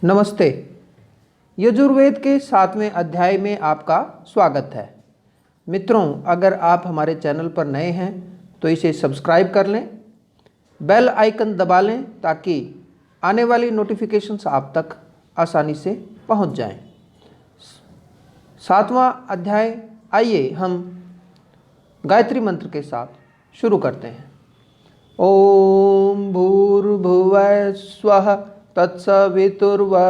नमस्ते। यजुर्वेद के 7वें अध्याय में आपका स्वागत है। मित्रों, अगर आप हमारे चैनल पर नए हैं तो इसे सब्सक्राइब कर लें, बेल आइकन दबा लें ताकि आने वाली नोटिफिकेशंस आप तक आसानी से पहुंच जाएं। 7वां अध्याय, आइए हम गायत्री मंत्र के साथ शुरू करते हैं। ओम भूर्भुवः स्वः तत्सवितुर्वरेण्यं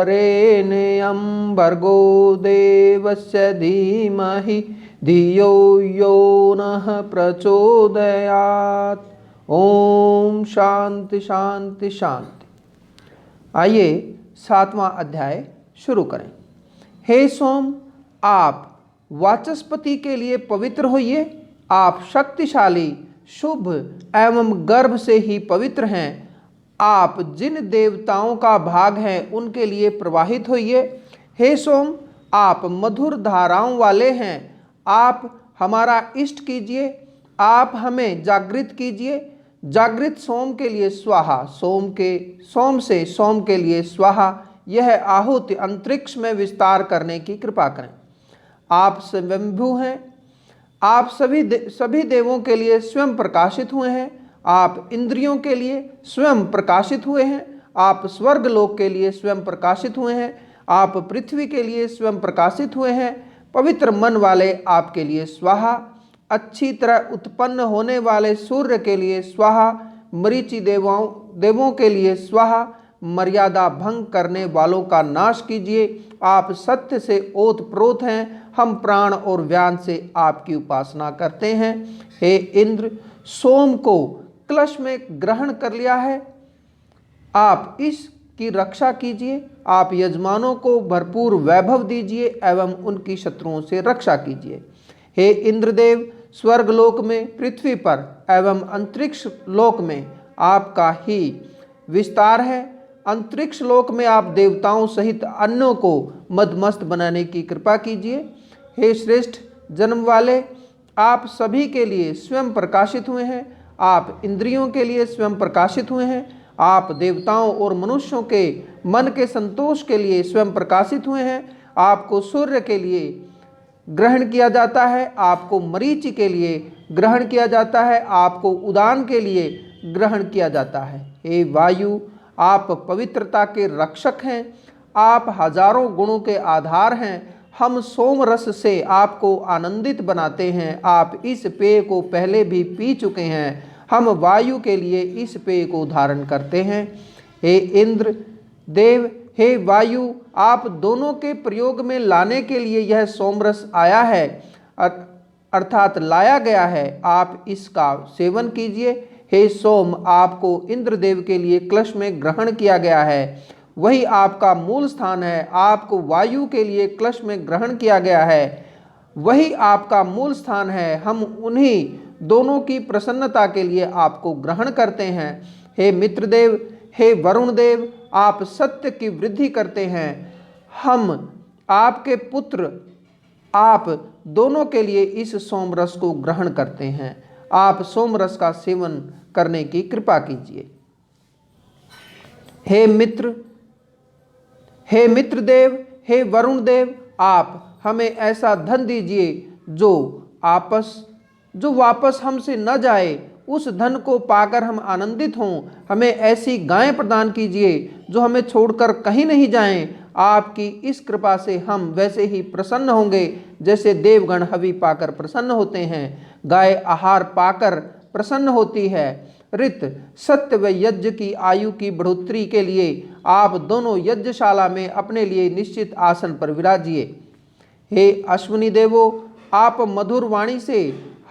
भर्गो देवस्य धीमहि धियो यो नः प्रचोदयात्। ओम शांति शांति शांति। आइए 7वां अध्याय शुरू करें। हे सोम, आप वाचस्पति के लिए पवित्र होइए। आप शक्तिशाली, शुभ एवं गर्भ से ही पवित्र हैं। आप जिन देवताओं का भाग हैं उनके लिए प्रवाहित होइए। हे सोम, आप मधुर धाराओं वाले हैं। आप हमारा इष्ट कीजिए, आप हमें जागृत कीजिए। जागृत सोम के लिए स्वाहा, सोम से सोम के लिए स्वाहा। यह आहुति अंतरिक्ष में विस्तार करने की कृपा करें। आप स्वयंभू हैं। आप सभी देवों के लिए स्वयं प्रकाशित हुए हैं। आप इंद्रियों के लिए स्वयं प्रकाशित हुए हैं। आप स्वर्ग लोक के लिए स्वयं प्रकाशित हुए हैं। आप पृथ्वी के लिए स्वयं प्रकाशित हुए हैं। पवित्र मन वाले आपके लिए स्वाहा। अच्छी तरह उत्पन्न होने वाले सूर्य के लिए स्वाहा। मरीचि देवों के लिए स्वाहा। मर्यादा भंग करने वालों का नाश कीजिए। आप सत्य से ओतप्रोत हैं। हम प्राण और व्यान से आपकी उपासना करते हैं। हे इंद्र, सोम को कलश में ग्रहण कर लिया है, आप इसकी रक्षा कीजिए। आप यजमानों को भरपूर वैभव दीजिए एवं उनकी शत्रुओं से रक्षा कीजिए। हे इंद्रदेव, स्वर्गलोक में, पृथ्वी पर एवं अंतरिक्ष लोक में आपका ही विस्तार है। अंतरिक्ष लोक में आप देवताओं सहित अन्यों को मदमस्त बनाने की कृपा कीजिए। हे श्रेष्ठ जन्म वाले, आप सभी के लिए स्वयं प्रकाशित हुए हैं। आप इंद्रियों के लिए स्वयं प्रकाशित हुए हैं। आप देवताओं और मनुष्यों के मन के संतोष के लिए स्वयं प्रकाशित हुए हैं। आपको सूर्य के लिए ग्रहण किया जाता है। आपको मरीचि के लिए ग्रहण किया जाता है। आपको उदान के लिए ग्रहण किया जाता है। हे वायु, आप पवित्रता के रक्षक हैं। आप हजारों गुणों के आधार हैं। हम सोम रस से आपको आनंदित बनाते हैं। आप इस पेय को पहले भी पी चुके हैं। हम वायु के लिए इस पेय को धारण करते हैं। हे इंद्र देव, हे वायु, आप दोनों के प्रयोग में लाने के लिए यह सोमरस आया है, अर्थात लाया गया है। आप इसका सेवन कीजिए। हे सोम, आपको इंद्रदेव के लिए कलश में ग्रहण किया गया है, वही आपका मूल स्थान है। आपको वायु के लिए कलश में ग्रहण किया गया है, वही आपका मूल स्थान है। हम उन्हीं दोनों की प्रसन्नता के लिए आपको ग्रहण करते हैं। हे मित्रदेव, हे वरुण देव, आप सत्य की वृद्धि करते हैं। हम आपके पुत्र, आप दोनों के लिए इस सोमरस को ग्रहण करते हैं। आप सोमरस का सेवन करने की कृपा कीजिए। हे मित्रदेव, हे वरुण देव, आप हमें ऐसा धन दीजिए जो वापस हमसे न जाए। उस धन को पाकर हम आनंदित हों। हमें ऐसी गायें प्रदान कीजिए जो हमें छोड़कर कहीं नहीं जाएं। आपकी इस कृपा से हम वैसे ही प्रसन्न होंगे जैसे देवगण हवि पाकर प्रसन्न होते हैं। गाय आहार पाकर प्रसन्न होती है। ऋत, सत्य व यज्ञ की आयु की बढ़ोतरी के लिए आप दोनों यज्ञशाला में अपने लिए निश्चित आसन पर विराजिए। हे अश्विनी देवो, आप मधुर वाणी से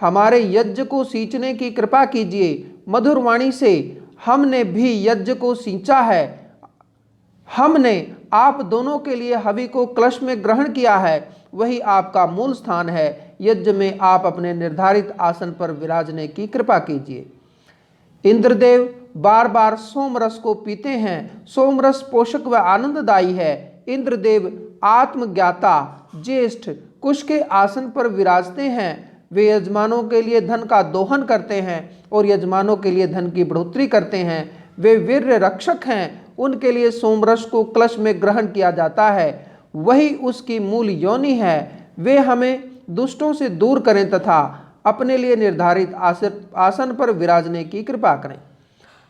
हमारे यज्ञ को सींचने की कृपा कीजिए। मधुर वाणी से हमने भी यज्ञ को सींचा है। हमने आप दोनों के लिए हवि को कलश में ग्रहण किया है, वही आपका मूल स्थान है। यज्ञ में आप अपने निर्धारित आसन पर विराजने की कृपा कीजिए। इंद्रदेव बार बार सोमरस को पीते हैं। सोमरस पोषक व आनंददायी है। इंद्रदेव आत्मज्ञाता ज्येष्ठ कुश के आसन पर विराजते हैं। वे यजमानों के लिए धन का दोहन करते हैं और यजमानों के लिए धन की बढ़ोतरी करते हैं। वे वीर्य रक्षक हैं उनके लिए सोमरस को कलश में ग्रहण किया जाता है, वही उसकी मूल योनि है। वे हमें दुष्टों से दूर करें तथा अपने लिए निर्धारित आसन पर विराजने की कृपा करें।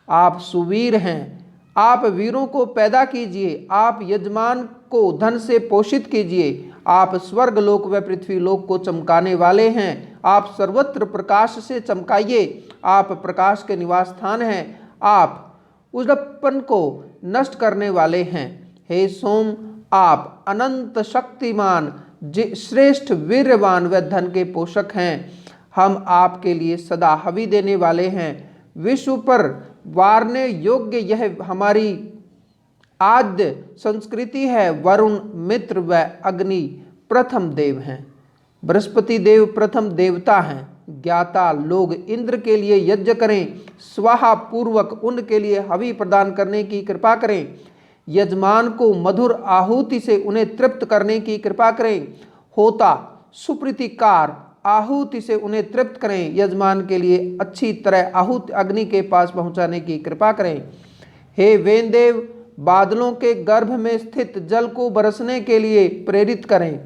आप सुवीर हैं, आप वीरों को पैदा कीजिए। आप यजमान को धन से पोषित कीजिए। आप स्वर्ग लोक व पृथ्वी लोक को चमकाने वाले हैं। आप सर्वत्र प्रकाश से चमकाइए। आप प्रकाश के निवास स्थान हैं। आप उजड़पन को नष्ट करने वाले हैं। हे सोम, आप अनंत शक्तिमान, श्रेष्ठ वीर्यवान व धन के पोषक हैं। हम आपके लिए सदा हवि देने वाले हैं। विश्व पर वारने योग्य यह हमारी आद्य संस्कृति है। वरुण, मित्र व अग्नि प्रथम देव हैं। बृहस्पति देव प्रथम देवता हैं। ज्ञाता लोग इंद्र के लिए यज्ञ करें। स्वाहा पूर्वक उनके लिए हवि प्रदान करने की कृपा करें। यजमान को मधुर आहुति से उन्हें तृप्त करने की कृपा करें। होता सुप्रीतिकार आहुति से उन्हें तृप्त करें। यजमान के लिए अच्छी तरह आहुति अग्नि के पास पहुंचाने की कृपा करें। हे वेनदेव, बादलों के गर्भ में स्थित जल को बरसने के लिए प्रेरित करें।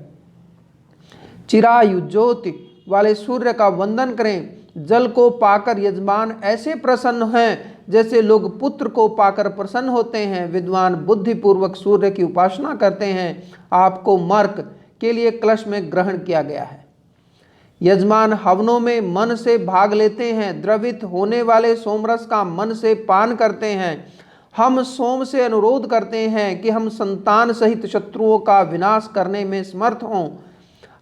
चिरायु ज्योति वाले सूर्य का वंदन करें। जल को पाकर यजमान ऐसे प्रसन्न हैं जैसे लोग पुत्र को पाकर प्रसन्न होते हैं। विद्वान बुद्धिपूर्वक सूर्य की उपासना करते हैं। आपको मर्क के लिए कलश में ग्रहण किया गया है। यजमान हवनों में मन से भाग लेते हैं। द्रवित होने वाले सोमरस का मन से पान करते हैं। हम सोम से अनुरोध करते हैं कि हम संतान सहित शत्रुओं का विनाश करने में समर्थ हों।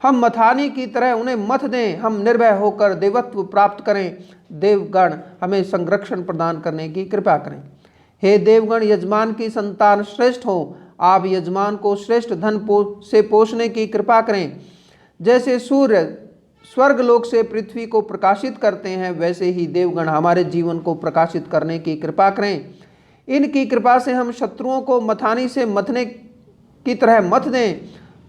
हम मथानी की तरह उन्हें मथ दें। हम निर्भय होकर देवत्व प्राप्त करें। देवगण हमें संरक्षण प्रदान करने की कृपा करें। हे देवगण, यजमान की संतान श्रेष्ठ हो। आप यजमान को श्रेष्ठ धन से पोषने की कृपा करें। जैसे सूर्य स्वर्ग लोक से पृथ्वी को प्रकाशित करते हैं, वैसे ही देवगण हमारे जीवन को प्रकाशित करने की कृपा करें। इनकी कृपा से हम शत्रुओं को मथानी से मथने की तरह मथ दें।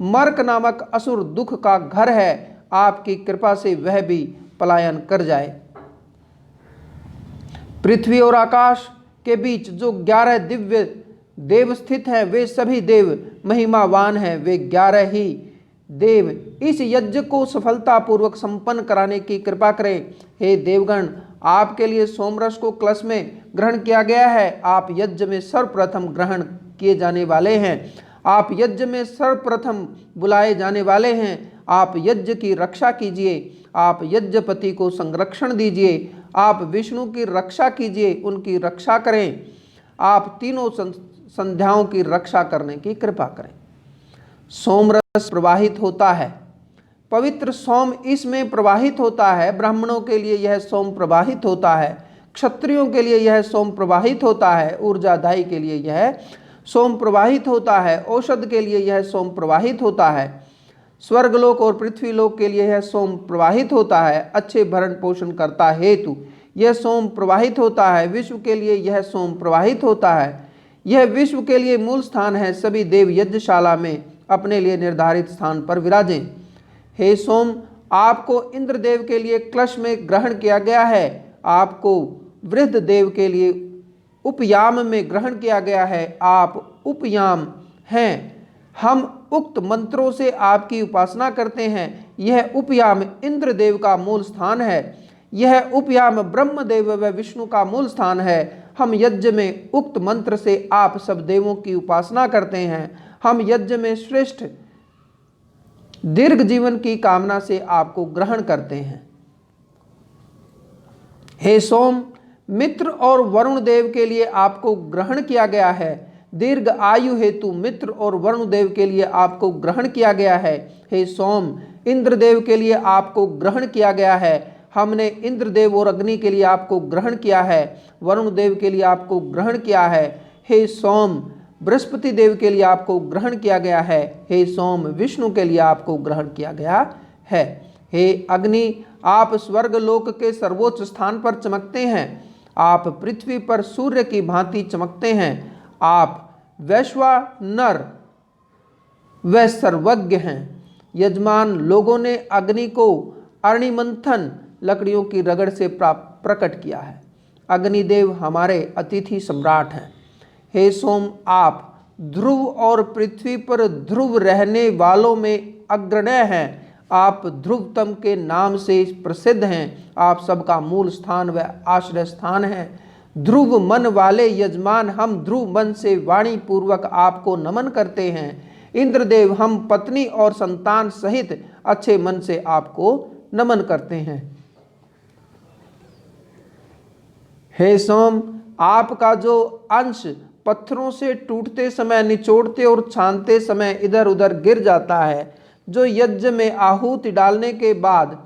मर्क नामक असुर दुख का घर है। आपकी कृपा से वह भी पलायन कर जाए। पृथ्वी और आकाश के बीच जो 11 दिव्य देव स्थित हैं, वे सभी देव महिमावान हैं। वे 11 ही देव इस यज्ञ को सफलतापूर्वक संपन्न कराने की कृपा करें। हे देवगण, आपके लिए सोमरस को कलश में ग्रहण किया गया है। आप यज्ञ में सर्वप्रथम ग्रहण किए जाने वाले हैं। आप यज्ञ में सर्वप्रथम बुलाए जाने वाले हैं। आप यज्ञ की रक्षा कीजिए। आप यज्ञपति को संरक्षण दीजिए। आप विष्णु की रक्षा कीजिए, उनकी रक्षा करें। आप तीनों संध्याओं की रक्षा करने की कृपा करें। सोमरस प्रवाहित होता है। पवित्र सोम इसमें प्रवाहित होता है। ब्राह्मणों के लिए यह सोम प्रवाहित होता है। क्षत्रियों के लिए यह सोम प्रवाहित होता है। ऊर्जादायी के लिए यह सोम प्रवाहित होता है। औषध के लिए यह सोम प्रवाहित होता है। स्वर्गलोक और पृथ्वीलोक के लिए यह सोम प्रवाहित होता है। अच्छे भरण पोषण करता हेतु यह सोम प्रवाहित होता है। विश्व के लिए यह सोम प्रवाहित होता है। यह विश्व के लिए मूल स्थान है। सभी देव यज्ञशाला में अपने लिए निर्धारित स्थान पर विराजें। हे सोम, आपको इंद्रदेव के लिए कलश में ग्रहण किया गया है। आपको वृद्ध देव के लिए उपयाम में ग्रहण किया गया है। आप उपयाम हैं। हम उक्त मंत्रों से आपकी उपासना करते हैं। यह उपयाम इंद्रदेव का मूल स्थान है। यह उपयाम ब्रह्मदेव व विष्णु का मूल स्थान है। हम यज्ञ में उक्त मंत्र से आप सब देवों की उपासना करते हैं। हम यज्ञ में श्रेष्ठ दीर्घ जीवन की कामना से आपको ग्रहण करते हैं। हे सोम, मित्र और वरुण देव के लिए आपको ग्रहण किया गया है। दीर्घ आयु हेतु मित्र और वरुण देव के लिए आपको ग्रहण किया गया है। हे सोम, इंद्रदेव के लिए आपको ग्रहण किया गया है। हमने इंद्रदेव और अग्नि के लिए आपको ग्रहण किया है। वरुण देव के लिए आपको ग्रहण किया है। हे सोम, बृहस्पति देव के लिए आपको ग्रहण किया गया है। हे सोम, विष्णु के लिए आपको ग्रहण किया गया है। हे अग्नि, आप स्वर्ग लोक के सर्वोच्च स्थान पर चमकते हैं। आप पृथ्वी पर सूर्य की भांति चमकते हैं। आप वैश्वानर व सर्वज्ञ हैं। यजमान लोगों ने अग्नि को अरणिमंथन लकड़ियों की रगड़ से प्रकट किया है। अग्निदेव हमारे अतिथि सम्राट हैं। हे सोम, आप ध्रुव और पृथ्वी पर ध्रुव रहने वालों में अग्रण्य हैं। आप ध्रुवतम के नाम से प्रसिद्ध हैं। आप सबका मूल स्थान व आश्रय स्थान हैं। ध्रुव मन वाले यजमान, हम ध्रुव मन से वाणी पूर्वक आपको नमन करते हैं। इंद्रदेव, हम पत्नी और संतान सहित अच्छे मन से आपको नमन करते हैं। हे सोम, आपका जो अंश पत्थरों से टूटते समय, निचोड़ते और छानते समय इधर उधर गिर जाता है, जो यज्ञ में आहुति डालने के बाद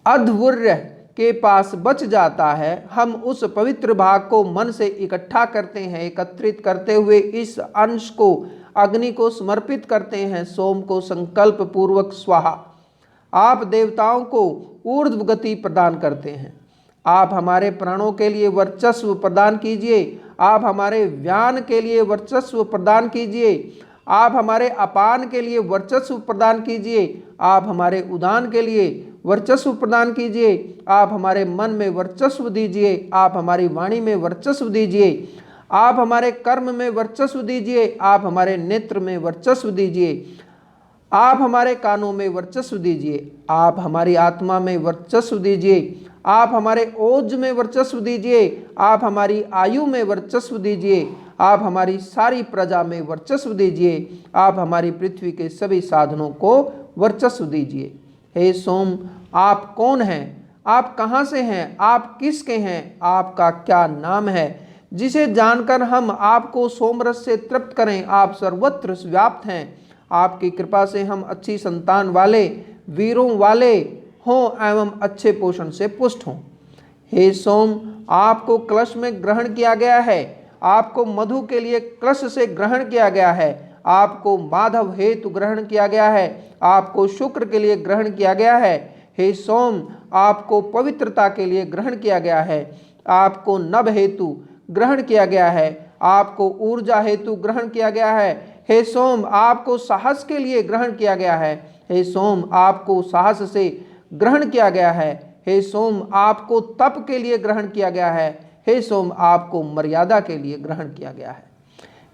अध्वर्य के पास बच जाता है, हम उस पवित्र भाग को मन से इकट्ठा करते हैं। एकत्रित करते हुए इस अंश को अग्नि को समर्पित करते हैं। सोम को संकल्प पूर्वक स्वाहा। आप देवताओं को ऊर्ध्व गति प्रदान करते हैं। आप हमारे प्राणों के लिए वर्चस्व प्रदान कीजिए। आप हमारे व्यान के लिए वर्चस्व प्रदान कीजिए। आप हमारे अपान के लिए वर्चस्व प्रदान कीजिए। आप हमारे उदान के लिए वर्चस्व प्रदान कीजिए। आप हमारे मन में वर्चस्व दीजिए। आप हमारी वाणी में वर्चस्व दीजिए। आप हमारे कर्म में वर्चस्व दीजिए। आप हमारे नेत्र में वर्चस्व दीजिए। आप हमारे कानों में वर्चस्व दीजिए। आप हमारी आत्मा में वर्चस्व दीजिए। आप हमारे ओज में वर्चस्व दीजिए। आप हमारी आयु में वर्चस्व दीजिए। आप हमारी सारी प्रजा में वर्चस्व दीजिए। आप हमारी पृथ्वी के सभी साधनों को वर्चस्व दीजिए। हे सोम, आप कौन हैं? आप कहाँ से हैं? आप किसके हैं? आपका क्या नाम है, जिसे जानकर हम आपको सोमरस से तृप्त करें? आप सर्वत्र व्याप्त हैं। आपकी कृपा से हम अच्छी संतान वाले, वीरों वाले हों एवं अच्छे पोषण से पुष्ट हों। हे सोम, आपको कलश में ग्रहण किया गया है। आपको मधु के लिए कलश से ग्रहण किया गया है। आपको माधव हेतु ग्रहण किया गया है। आपको शुक्र के लिए ग्रहण किया गया है। हे सोम, आपको पवित्रता के लिए ग्रहण किया गया है। आपको नभ हेतु ग्रहण किया गया है। आपको ऊर्जा हेतु ग्रहण किया गया है। हे सोम, आपको साहस के लिए ग्रहण किया गया है। हे सोम, आपको साहस से ग्रहण किया गया है। हे सोम, आपको तप के लिए ग्रहण किया गया है। हे सोम, आपको मर्यादा के लिए ग्रहण किया गया है।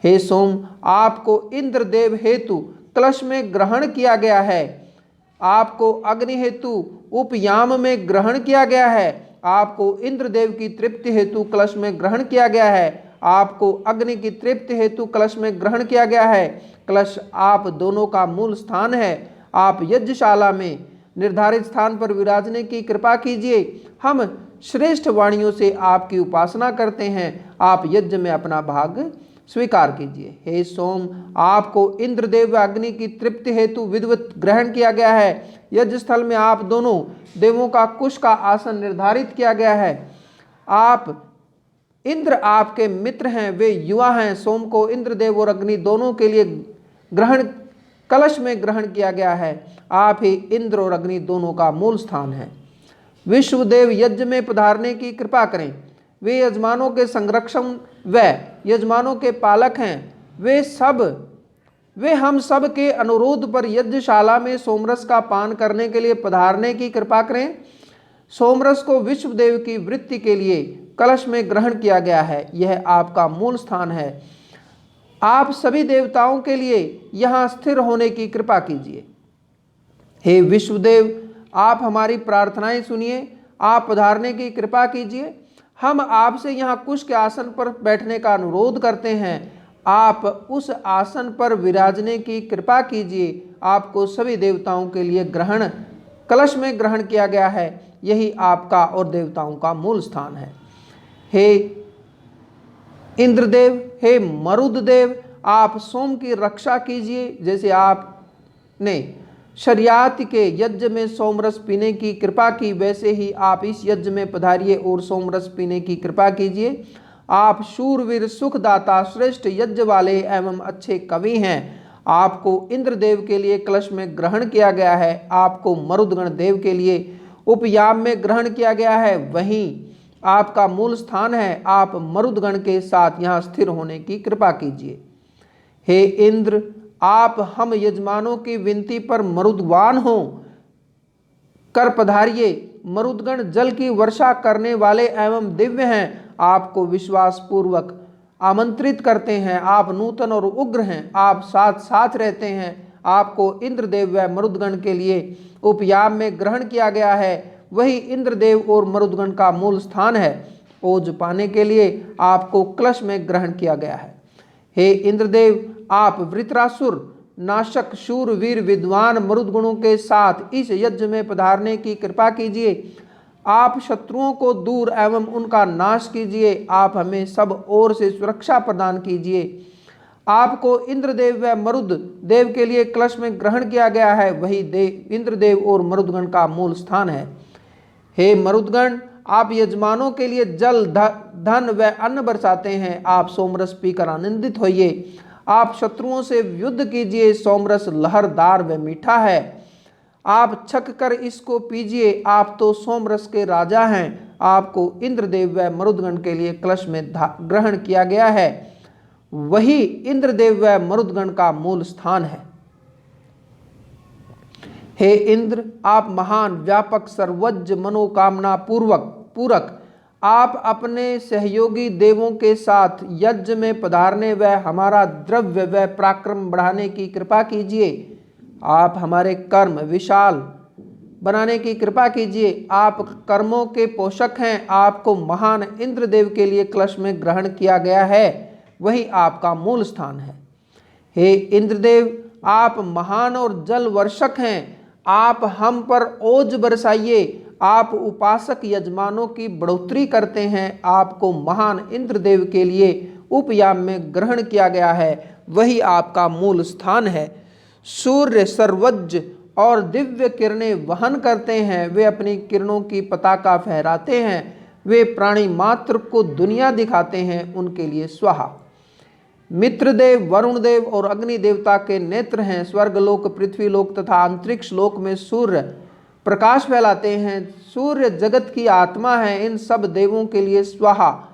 हे सोम, आपको इंद्रदेव हेतु कलश में ग्रहण किया गया है। आपको अग्नि हेतु उपयाम में ग्रहण किया गया है। आपको इंद्रदेव की तृप्ति हेतु कलश में ग्रहण किया गया है। आपको अग्नि की तृप्ति हेतु कलश में ग्रहण किया गया है। कलश आप दोनों का मूल स्थान है। आप यज्ञशाला में निर्धारित स्थान पर विराजने की कृपा कीजिए। हम श्रेष्ठ वाणियों से आपकी उपासना करते हैं। आप यज्ञ में अपना भाग स्वीकार कीजिए। हे सोम, आपको इंद्रदेव व अग्नि की तृप्ति हेतु विधिवत ग्रहण किया गया है। यज्ञ स्थल में आप दोनों देवों का कुश का आसन निर्धारित किया गया है। आप इंद्र आपके मित्र हैं, वे युवा हैं। सोम को इंद्रदेव और अग्नि दोनों के लिए ग्रहण कलश में ग्रहण किया गया है। आप ही इंद्र और अग्नि दोनों का मूल स्थान है। विश्वदेव यज्ञ में पधारने की कृपा करें। वे यजमानों के संरक्षण व यजमानों के पालक हैं। वे हम सब के अनुरोध पर यज्ञशाला में सोमरस का पान करने के लिए पधारने की कृपा करें। सोमरस को विश्वदेव की वृत्ति के लिए कलश में ग्रहण किया गया है। यह आपका मूल स्थान है। आप सभी देवताओं के लिए यहाँ स्थिर होने की कृपा कीजिए। हे विश्वदेव, आप हमारी प्रार्थनाएं सुनिए। आप पधारने की कृपा कीजिए। हम आपसे यहाँ कुश के आसन पर बैठने का अनुरोध करते हैं। आप उस आसन पर विराजने की कृपा कीजिए। आपको सभी देवताओं के लिए ग्रहण कलश में ग्रहण किया गया है। यही आपका और देवताओं का मूल स्थान है। हे इंद्रदेव, हे मरुददेव, आप सोम की रक्षा कीजिए। जैसे आपने शरियात के यज्ञ में सोमरस पीने की कृपा की, वैसे ही आप इस यज्ञ में पधारिए और सोमरस पीने की कृपा कीजिए। आप शूरवीर, सुखदाता, श्रेष्ठ यज्ञ वाले एवं अच्छे कवि हैं। आपको इंद्रदेव के लिए कलश में ग्रहण किया गया है। आपको मरुदगण देव के लिए उपयाम में ग्रहण किया गया है। वहीं आपका मूल स्थान है। आप मरुदगण के साथ यहाँ स्थिर होने की कृपा कीजिए। हे इंद्र, आप हम यजमानों की विनती पर मरुदवान हो कर पधारिए। मरुदगण जल की वर्षा करने वाले एवं दिव्य हैं। आपको विश्वास पूर्वक आमंत्रित करते हैं। आप नूतन और उग्र हैं, आप साथ साथ रहते हैं। आपको इंद्रदेव व मरुदगण के लिए उपयाम में ग्रहण किया गया है। वही इंद्रदेव और मरुदगण का मूल स्थान है। ओज पाने के लिए आपको कलश में ग्रहण किया गया है। हे इंद्रदेव, आप वृत्रासुर नाशक शूरवीर विद्वान मरुदगुणों के साथ इस यज्ञ में पधारने की कृपा कीजिए। आप शत्रुओं को दूर एवं उनका नाश कीजिए। आप हमें सब ओर से सुरक्षा प्रदान कीजिए। आपको इंद्रदेव व मरुद देव के लिए कलश में ग्रहण किया गया है। वही देव इंद्रदेव और मरुदगण का मूल स्थान है। हे मरुदगण, आप यजमानों के लिए जल धन व अन्न बरसाते हैं। आप सोमरस पीकर आनंदित होइए। आप शत्रुओं से युद्ध कीजिए। सोमरस लहरदार व मीठा है। आप छक कर इसको पीजिए। आप तो सोमरस के राजा हैं। आपको इंद्रदेव व मरुदगण के लिए कलश में ग्रहण किया गया है। वही इंद्रदेव व मरुदगण का मूल स्थान है। हे इंद्र, आप महान व्यापक सर्वज्ञ मनोकामना पूरक आप अपने सहयोगी देवों के साथ यज्ञ में पधारने व हमारा द्रव्य व पराक्रम बढ़ाने की कृपा कीजिए। आप हमारे कर्म विशाल बनाने की कृपा कीजिए। आप कर्मों के पोषक हैं। आपको महान इंद्रदेव के लिए कलश में ग्रहण किया गया है। वही आपका मूल स्थान है। हे इंद्रदेव, आप महान और जल वर्षक हैं। आप हम पर ओज बरसाइए। आप उपासक यजमानों की बढ़ोतरी करते हैं। आपको महान इंद्रदेव के लिए उपयाम में ग्रहण किया गया है। वही आपका मूल स्थान है। सूर्य सर्वज्ञ और दिव्य किरणें वहन करते हैं। वे अपनी किरणों की पताका फहराते हैं। वे प्राणी मात्र को दुनिया दिखाते हैं। उनके लिए स्वाहा। मित्रदेव, वरुण देव और अग्नि देवता के नेत्र हैं। स्वर्गलोक, पृथ्वीलोक तथा अंतरिक्ष लोक में सूर्य प्रकाश फैलाते हैं। सूर्य जगत की आत्मा है। इन सब देवों के लिए स्वाहा।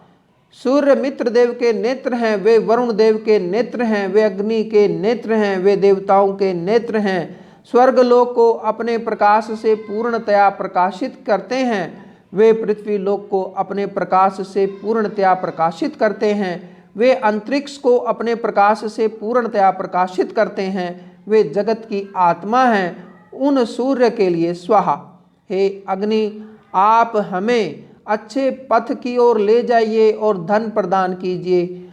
सूर्य मित्रदेव के नेत्र हैं। वे वरुण देव के नेत्र हैं। वे अग्नि के नेत्र हैं। वे देवताओं के नेत्र हैं। स्वर्गलोक को अपने प्रकाश से पूर्णतया प्रकाशित करते हैं। वे पृथ्वीलोक को अपने प्रकाश से पूर्णतया प्रकाशित करते हैं। वे अंतरिक्ष को अपने प्रकाश से पूर्णतया प्रकाशित करते हैं। वे जगत की आत्मा हैं। उन सूर्य के लिए स्वाहा। हे अग्नि, आप हमें अच्छे पथ की ओर ले जाइए और धन प्रदान कीजिए।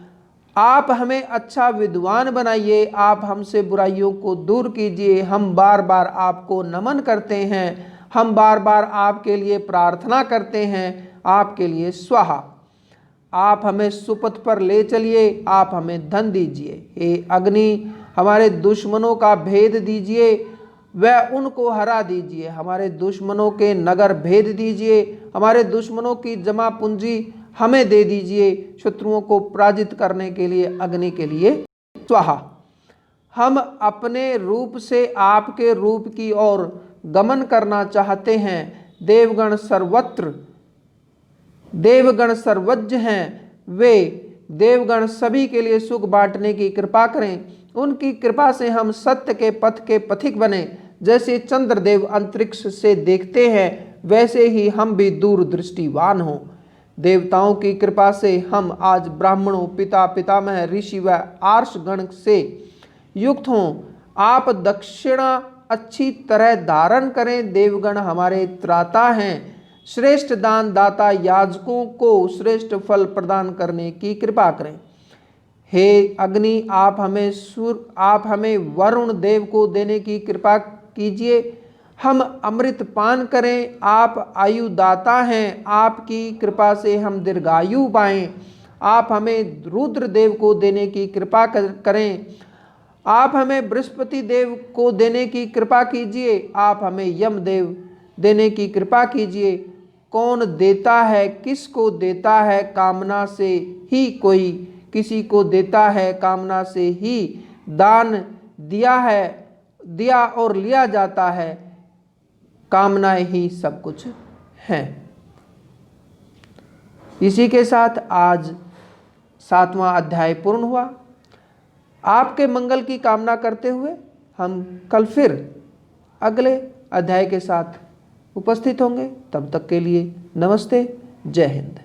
आप हमें अच्छा विद्वान बनाइए। आप हमसे बुराइयों को दूर कीजिए। हम बार बार आपको नमन करते हैं। हम बार बार आपके लिए प्रार्थना करते हैं। आपके लिए स्वाहा। आप हमें सुपथ पर ले चलिए। आप हमें धन दीजिए। हे अग्नि, हमारे दुश्मनों का भेद दीजिए व उनको हरा दीजिए। हमारे दुश्मनों के नगर भेद दीजिए। हमारे दुश्मनों की जमा पूंजी हमें दे दीजिए। शत्रुओं को पराजित करने के लिए अग्नि के लिए स्वाहा। हम अपने रूप से आपके रूप की ओर गमन करना चाहते हैं। देवगण सर्वज्ञ हैं। वे देवगण सभी के लिए सुख बांटने की कृपा करें। उनकी कृपा से हम सत्य के पथ के पथिक बने। जैसे चंद्रदेव अंतरिक्ष से देखते हैं, वैसे ही हम भी दूरदृष्टिवान हों। देवताओं की कृपा से हम आज ब्राह्मणों, पितामह, ऋषि व आर्षगण से युक्त हों। आप दक्षिणा अच्छी तरह धारण करें। देवगण हमारे त्राता हैं। श्रेष्ठ दान दाता याजकों को श्रेष्ठ फल प्रदान करने की कृपा करें। हे अग्नि, आप हमें वरुण देव को देने की कृपा कीजिए। हम अमृत पान करें। आप आयुदाता हैं। आपकी कृपा से हम दीर्घायु पाएं। आप हमें रुद्र देव को देने की कृपा करें। आप हमें बृहस्पति देव को देने की कृपा कीजिए। आप हमें यम देव देने की कृपा कीजिए। कौन देता है, किसको देता है, कामना से ही कोई किसी को देता है। कामना से ही दान दिया और लिया जाता है। कामनाएं ही सब कुछ हैं। इसी के साथ आज 7वां अध्याय पूर्ण हुआ। आपके मंगल की कामना करते हुए हम कल फिर अगले अध्याय के साथ उपस्थित होंगे। तब तक के लिए नमस्ते। जय हिंद।